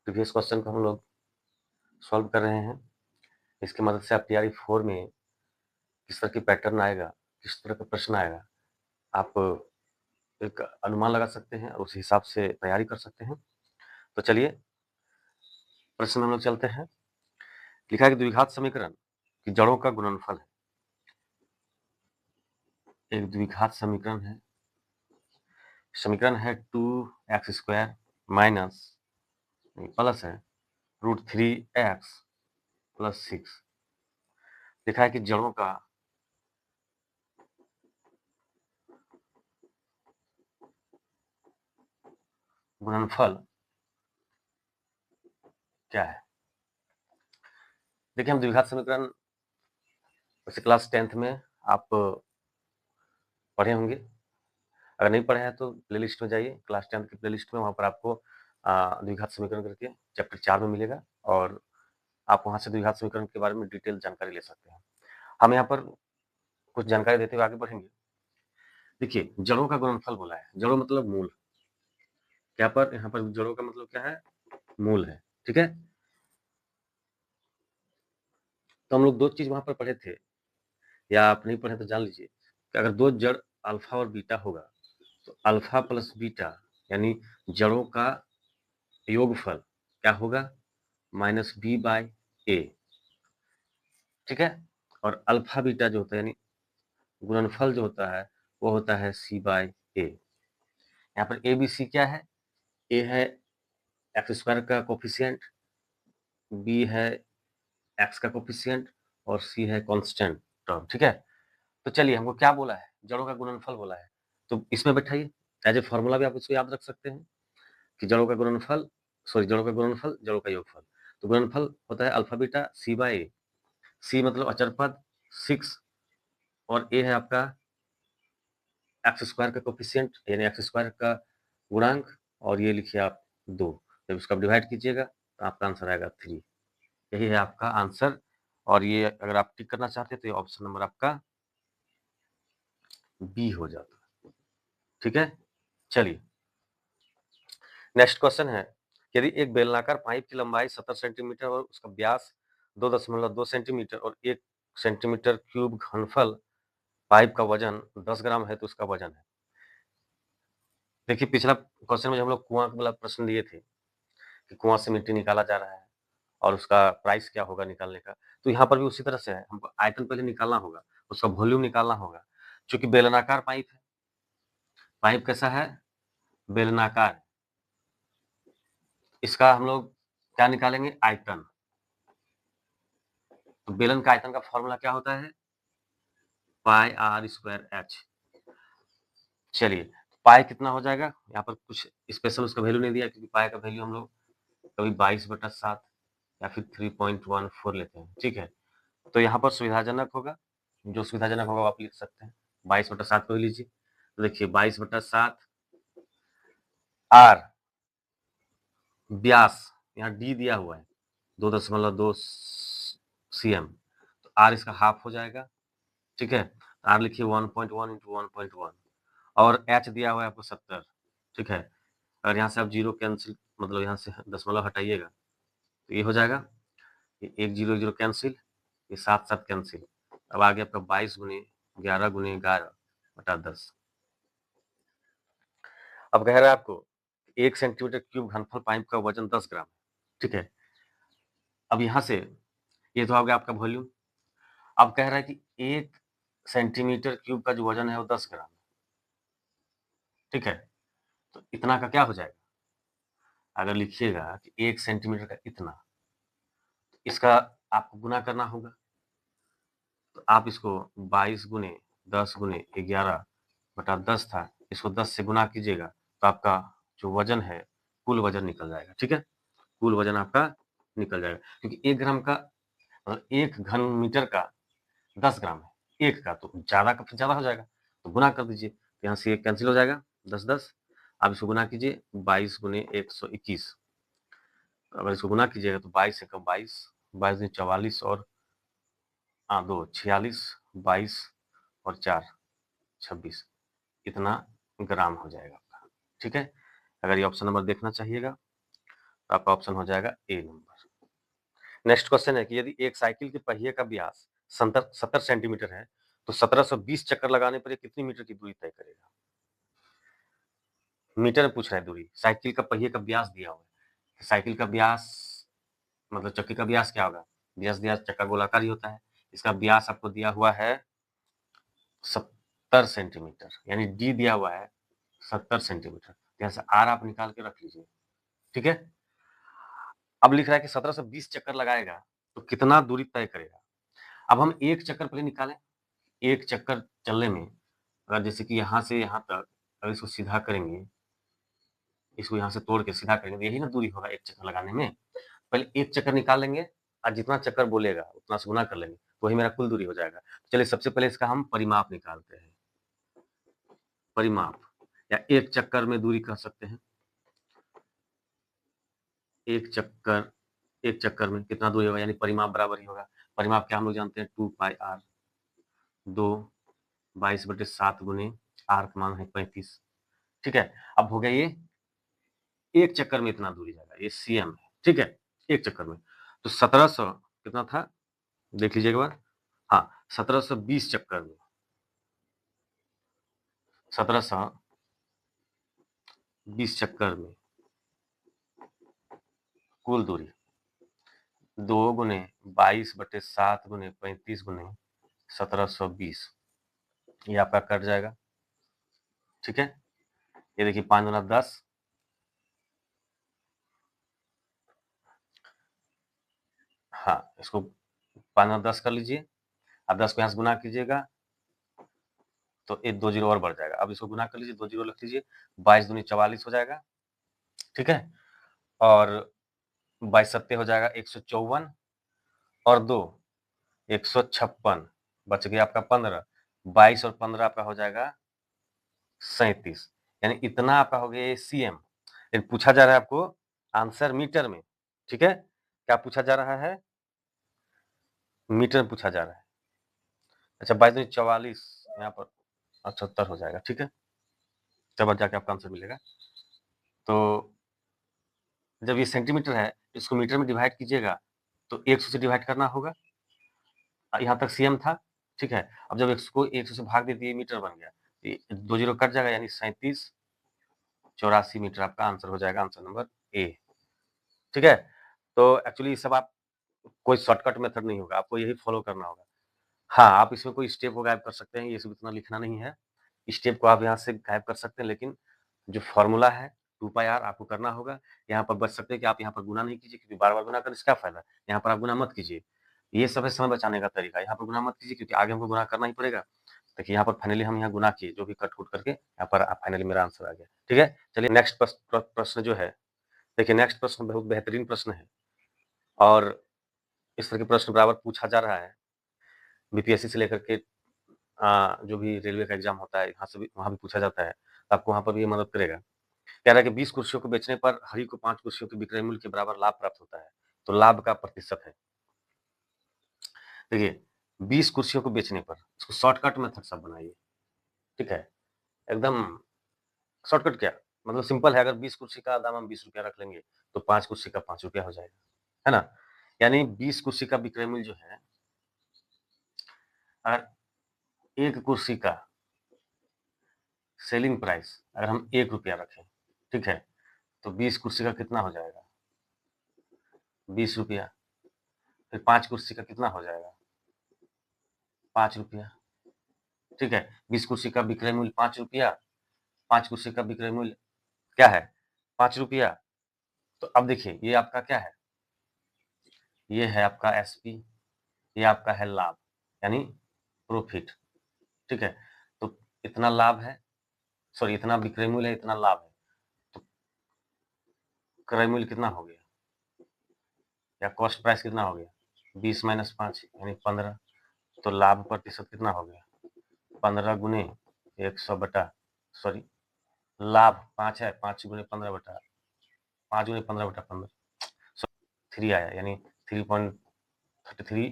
Previous question को हम लोग सॉल्व कर रहे हैं। इसकी मदद से आप तैयारी 4 में किस तरह की पैटर्न आएगा, किस तरह का प्रश्न आएगा, आप एक अनुमान लगा सकते हैं और उस हिसाब से तैयारी कर सकते हैं। तो चलिए प्रश्न में हम लोग चलते हैं। लिखा है कि द्विघात समीकरण की जड़ों का गुणनफल है। एक द्विघात समीकरण है 2x² माइनस प्लस है √3x + 6। लिखा है कि जड़ों का गुणनफल क्या है। देखिए हम द्विघात समीकरण वैसे क्लास 10th में आप पढ़े होंगे। अगर नहीं पढ़े हैं तो प्लेलिस्ट में जाइए, क्लास 10th की प्लेलिस्ट में, वहाँ पर आपको द्विघात समीकरण करके चैप्टर 4 में मिलेगा और आप वहाँ से द्विघात समीकरण के बारे में डिटेल जानकारी ले सकते हैं। हम यहाँ पर कुछ जानकारी देते हुए आगे बढ़ेंगे। देखिए जड़ों का गुणनफल बोला है, जड़ों मतलब मूल। क्या पर यहाँ पर जड़ों का मतलब क्या है, मूल है। ठीक है, तो हम लोग दो चीज वहां पर पढ़े थे, या आप नहीं पढ़े तो जान लीजिए कि अगर दो जड़ अल्फा और बीटा होगा तो अल्फा प्लस बीटा यानी जड़ों का योगफल क्या होगा, -b/a। ठीक है, और अल्फा बीटा जो होता है यानी गुणनफल जो होता है वो होता है c/a। यहाँ पर a b c क्या है, a है x² का कोफिशिएंट, b है x का कोफिशिएंट और c है कांस्टेंट टर्म। ठीक है, तो चलिए हमको क्या बोला है, जड़ों का गुणनफल बोला है, तो इसमें बैठाइए। एज ए फॉर्मूला भी आप इसको याद रख सकते हैं कि जड़ों का गुणनफल जड़ों का योगफल। तो गुणनफल होता है अल्फा बीटा c/a। c मतलब अचर पद 6 और a है आपका x² का कोफिशिएंट यानी x² का गुणांक, और ये लिखिए आप 2। जब इसको डिवाइड कीजिएगा तो आपका आंसर आएगा 3। यही है आपका आंसर, और ये अगर आप टिक करना चाहते हैं तो ये ऑप्शन नंबर आपका बी हो जाता। ठीक है, चलिए नेक्स्ट क्वेश्चन है, यदि एक बेलनाकार पाइप की लंबाई 70 सेंटीमीटर और उसका व्यास 2.2 सेंटीमीटर और 1 सेंटीमीटर क्यूब घनफल पाइप का वजन 10 ग्राम है तो उसका वजन है। देखिए पिछला क्वेश्चन में हम लोग कुआं वाला प्रश्न दिए थे कि कुआं से मिट्टी निकाला जा रहा है और उसका प्राइस क्या होगा निकालने का, तो यहाँ पर भी उसी तरह से है, हमको आयतन पहले निकालना होगा, उसका वॉल्यूम निकालना होगा। चूंकि बेलनाकार पाइप है, पाइप कैसा है, बेलनाकार, इसका हम लोग क्या निकालेंगे, आयतन। तो बेलन का आयतन का फॉर्मूला क्या होता है, πr²h। चलिए पाई कितना हो जाएगा, यहाँ पर कुछ स्पेशल उसका वैल्यू नहीं दिया क्योंकि पाई का वैल्यू हम लोग कभी 22/7 या फिर 3.14 लेते हैं। ठीक है, तो यहाँ पर सुविधाजनक होगा, जो सुविधाजनक होगा वो आप लिख सकते हैं, 22/7 को ही लीजिए। तो देखिए 22/7 आर व्यास, यहाँ डी दिया हुआ है 2.2 cm, तो आर इसका हाफ हो जाएगा। ठीक है, आर लिखिए 1.1 इंटू 1.1 और एच दिया हुआ है आपको 70। ठीक है, अगर यहाँ से आप जीरो कैंसिल, मतलब यहाँ से दशमलव हटाइएगा तो ये हो जाएगा, ये 1 0 0 कैंसिल, ये 7 7 कैंसिल। अब आ गया आपका 22 गुने 11 गुने 11/10। अब कह रहा है आपको 1 सेंटीमीटर क्यूब घनफल पाइप का वजन 10 ग्राम। ठीक है, अब यहाँ से ये तो आ गया आपका वॉल्यूम। अब कह रहा है कि 1 सेंटीमीटर क्यूब का जो वजन है वो 10 ग्राम। ठीक है, तो इतना का क्या हो जाएगा, अगर लिखिएगा कि 1 सेंटीमीटर का इतना, तो इसका आपको गुना करना होगा। तो आप इसको 22 गुने 10 गुने 11/10 था, इसको 10 से गुना कीजिएगा तो आपका जो वजन है, कुल वजन निकल जाएगा। ठीक है, कुल वजन आपका निकल जाएगा, क्योंकि 1 ग्राम का मतलब 1 घन मीटर का 10 ग्राम है, 1 का तो ज़्यादा का फिर ज़्यादा हो जाएगा, तो गुना कर दीजिए। तो यहाँ से ये कैंसिल हो जाएगा, 10 10। आप इसको गुना कीजिए 22 गुने 121, अगर इसको गुना कीजिएगा तो 22 से कम 22, 22 दूनी 44 और 2 46, 22 और 4 26, इतना ग्राम हो जाएगा आपका। ठीक है, अगर ये ऑप्शन नंबर देखना चाहिएगा तो आपका ऑप्शन हो जाएगा ए नंबर। नेक्स्ट क्वेश्चन है कि यदि एक साइकिल के पहिए का व्यास 70 सेंटीमीटर है तो 1720 चक्कर लगाने पर ये कितनी मीटर की दूरी तय करेगा? मीटर में पूछ रहा है दूरी, साइकिल का पहिए का व्यास दिया हुआ है। साइकिल का व्यास मतलब चक्के का व्यास क्या होगा? व्यास दिया, चक्का गोलाकार ही होता है। इसका व्यास आपको दिया हुआ है 70 सेंटीमीटर, यानी डी दिया हुआ है 70 सेंटीमीटर। यहाँ से आर आप निकाल के रख लीजिए, ठीक है। अब लिख रहा है कि 1720 चक्कर लगाएगा तो कितना दूरी तय करेगा। अब हम एक चक्कर पहले निकालें। एक चक्कर चलने में अगर जैसे कि यहाँ से यहाँ तक अगर इसको सीधा करेंगे, इसको यहाँ से तोड़ के सीधा करेंगे तो यही ना दूरी होगा एक चक्कर लगाने में। पहले एक चक्कर निकाल लेंगे और जितना चक्कर बोलेगा उतना से गुना कर लेंगे, तो वही मेरा कुल दूरी हो जाएगा। चलिए सबसे पहले इसका हम परिमाप निकालते हैं। परिमाप या एक चक्कर में दूरी कह सकते हैं। एक चक्कर में कितना दूरी होगा, यानी परिमाप बराबर ही होगा। परिमाप क्या हम लोग जानते हैं, 2 पाई आर, 2 22/7 गुने आर का मान है 35, ठीक है। अब हो गया ये एक चक्कर में इतना दूरी जाएगा, ये सीएम है, ठीक है, एक चक्कर में। तो 1700 कितना था, देख लीजिए एक बार। हाँ, 1720 चक्कर में, 1720 चक्कर में कुल दूरी 2 गुने 22/7 गुने 35 गुने 1720, ये आपका कट जाएगा, ठीक है। ये देखिए 5 गुना 10, हाँ, इसको 5 गुना 10 कर लीजिए। अब 10 को यहाँ से गुना कीजिएगा तो एक 2 जीरो और बढ़ जाएगा। अब इसको गुना कर लीजिए, 2 जीरो रख लीजिए, 22 दूनी 44 हो जाएगा, ठीक है। और 22 सत्ते हो जाएगा 154 और 2 156, बच गया आपका 15, 22 और 15 आपका हो जाएगा 37, यानी इतना आपका हो गया सीएम। लेकिन पूछा जा रहा है आपको आंसर मीटर में, ठीक है। क्या पूछा जा रहा है, मीटर में पूछा जा रहा है। अच्छा 22 दूनी 44, यहाँ पर 78 हो जाएगा, ठीक है। तब जाके आपका आंसर मिलेगा। तो जब ये सेंटीमीटर है, इसको मीटर में डिवाइड कीजिएगा तो 100 से डिवाइड करना होगा। यहाँ तक सीएम था, ठीक है। अब जब इसको 100 से भाग दे दिए, मीटर बन गया, ये 2 जीरो कट जाएगा, यानी 37 84 मीटर आपका आंसर हो जाएगा, आंसर नंबर ए, ठीक है। तो एक्चुअली ये सब आप कोई शॉर्टकट मेथड नहीं होगा, आपको यही फॉलो करना होगा। हाँ, आप इसमें कोई स्टेप को गायब कर सकते हैं, ये सब इतना लिखना नहीं है। स्टेप को आप यहाँ से गायब कर सकते हैं, लेकिन जो फॉर्मूला है 2 पाई आर आपको करना होगा। यहाँ पर बच सकते हैं कि आप यहाँ पर गुना नहीं कीजिए, क्योंकि बार-बार गुना करने से क्या फ़ायदा? यहाँ पर आप गुना मत कीजिए। ये सब है समय बचाने का तरीका। यहाँ पर गुना मत कीजिए, क्योंकि आगे हमको गुना करना ही पड़ेगा। देखिए यहाँ पर फाइनली हम यहाँ गुना किए, जो भी कट-कुट करके यहाँ पर फाइनली मेरा आंसर आ गया। ठीक है? चलिए नेक्स्ट प्रश्न जो है, देखिए नेक्स्ट प्रश्न बहुत बेहतरीन प्रश्न है और इस तरह के प्रश्न बराबर पूछा जा रहा है। बीपीएससी से लेकर के जो भी रेलवे का एग्ज़ाम होता है, यहाँ से भी वहाँ भी पूछा जाता है, तो आपको वहाँ पर भी ये मदद करेगा। कह रहा है कि 20 कुर्सियों को बेचने पर हरि को 5 कुर्सियों के विक्रय मूल्य के बराबर लाभ प्राप्त होता है। तो लाभ का प्रतिशत है। देखिए 20 कुर्सियों को बेचने पर इसको शॉर्टकट मेथड सब बनाइए, ठीक है? एकदम शॉर्टकट क्या? मतलब सिंपल है, अगर 20 कुर्सी का दाम हम ₹20 रख लेंगे, तो 5 कुर्सी का ₹5 हो जाएगा, है ना? यानी 20 कुर्सी का विक्रय मूल्य जो है, अगर 1 कुर्सी का सेलिंग प्राइस अगर हम ₹1 रखें, ठीक है? तो 20 कुर्सी का कितना हो जाएगा? ₹20, फिर 5 कुर्सी का कितना हो जाएगा? ₹5, ठीक है? 20 कुर्सी का विक्रय मूल्य ₹5, 5 कुर्सी का विक्रय मूल्य क्या है? ₹5। तो अब देखिए ये आपका क्या है? ये है आपका एसपी, ये आपका है लाभ, यानी प्रॉफिट, ठीक है? तो इतना लाभ है, सॉरी इतना विक्रय मूल्य है, इतना लाभ है, तो क्रय मूल्य कितना हो गया? या कॉस्ट प्राइस कितना हो गया? 20 माइनस 5 यानी 15, तो लाभ प्रतिशत कितना हो गया? 15 गुने 100 बटा सॉरी लाभ 5 है, 5 गुने 15 बटा 5 गुने 15 बटा 15 सो 3 आया, यानी 3.33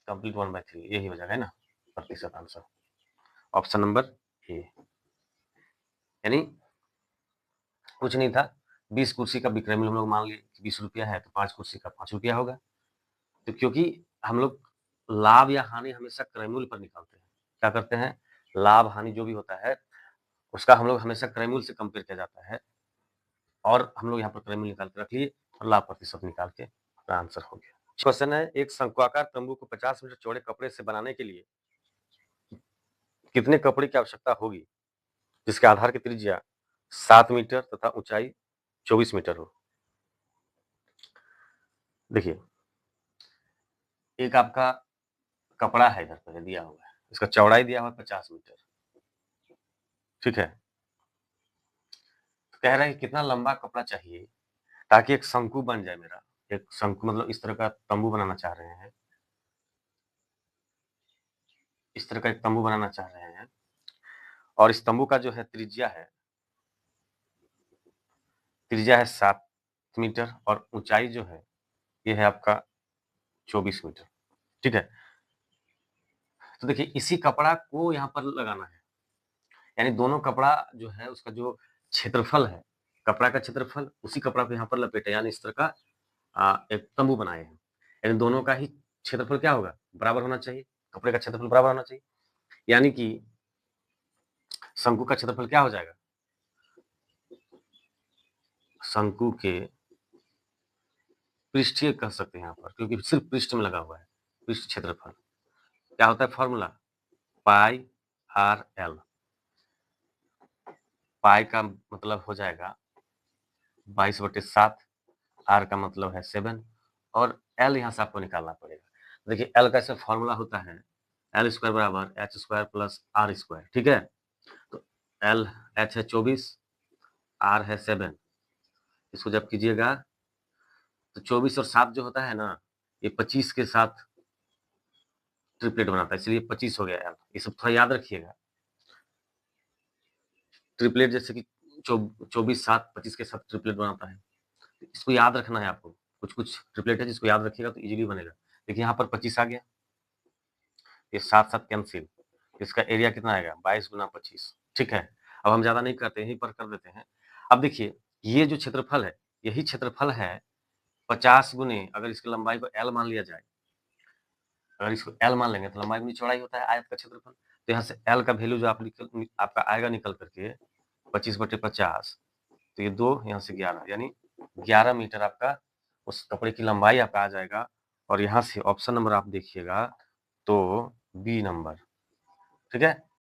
कंप्लीट 1/3 यही हो जाएगा, है ना? प्रतिशत आंसर ऑप्शन नंबर ए, यानी कुछ नहीं था, 20 कुर्सी का विक्रय मूल्य हम लोग मान लिए कि 20 रुपया है, तो 5 कुर्सी का 5 रुपया होगा। तो क्योंकि हम लोग लाभ या हानि हमेशा क्रय मूल्य पर निकालते हैं। क्या करते हैं? लाभ, हानि जो भी होता है, उसका हम लोग हमेशा क्रय मूल्य से कंपेयर किया जाता है और हम लोग यहाँ पर क्रय मूल्य निकाल के रख लिए और लाभ प्रतिशत निकाल के अपना आंसर हो गया। क्वेश्चन है, एक शंक्वाकार तंबू को 50 मीटर चौड़े कपड़े से बनाने के लिए कितने कपड़े की आवश्यकता होगी, जिसके आधार की त्रिज्या 7 मीटर तथा ऊंचाई 24 मीटर हो? देखिए, एक आपका कपड़ा है इधर पर दिया हुआ है, इसका चौड़ाई दिया हुआ है 50 मीटर, ठीक है? तो कह रहा है कि कितना लंबा कपड़ा चाहिए ताकि एक शंकु बन जाए मेरा। एक शंकु मतलब इस तरह का तंबू बनाना चाह रहे हैं, इस तरह का एक तंबू बनाना चाह रहे हैं और इस तंबू का जो है त्रिज्या है 7 मीटर और ऊंचाई जो है ये है आपका 24 मीटर, ठीक है? तो देखिए, इसी कपड़ा को यहाँ पर लगाना है, यानी दोनों कपड़ा जो है उसका जो क्षेत्रफल है, कपड़ा का क्षेत्रफल उसी कपड़ा को यहाँ पर लपेटे, यानी इस तरह का एक तंबू बनाए हैं। यानी दोनों का ही क्षेत्रफल क्या होगा? बराबर होना चाहिए, कपड़े का क्षेत्रफल बराबर होना चाहिए। यानी कि शंकु का क्षेत्रफल क्या हो जाएगा? शंकु के पृष्ठीय कह सकते हैं यहाँ पर, क्योंकि सिर्फ पृष्ठ में लगा हुआ है। पृष्ठ क्षेत्रफल क्या होता है? फॉर्मूला पाई आर एल। पाई का मतलब हो जाएगा 22/7, आर का मतलब है 7 और एल यहाँ से आपको निकालना पड़ेगा। देखिए, एल का ऐसे फॉर्मूला होता है एल स्क्वायर बराबर H square plus R square, ठीक है? तो एल एच है 24, आर है 7। इसको जब कीजिएगा तो 24 और 7 जो होता है ना, ये 25 के साथ ट्रिपलेट बनाता है, इसलिए 25 हो गया एल। ये सब थोड़ा याद रखिएगा। ट्रिपलेट जैसे कि 24, 7, 25 के साथ ट्रिपलेट बनाता है, इसको याद रखना है आपको। कुछ कुछ ट्रिपलेट है जिसको याद रखिएगा तो इजीली बनेगा। देखिए, यहाँ पर 25 आ गया, ये 7 कैंसिल, इसका एरिया कितना आएगा? 22 गुना 25, ठीक है? अब हम ज्यादा नहीं करते, यहीं पर कर देते हैं। अब देखिए, ये जो क्षेत्रफल है, यही क्षेत्रफल है 50 गुने, अगर इसकी लंबाई को एल मान लिया जाए, अगर इसको एल मान लेंगे तो लंबाई गुनी चौड़ाई होता है आयत का क्षेत्रफल। तो यहाँ से एल का वैल्यू जो आपका आएगा निकल करके 25/50, तो ये 2 यहाँ से 11, यानी 11 मीटर आपका उस कपड़े की लंबाई आपका आ जाएगा। और यहाँ से ऑप्शन नंबर आप देखिएगा तो बी नंबर, ठीक है?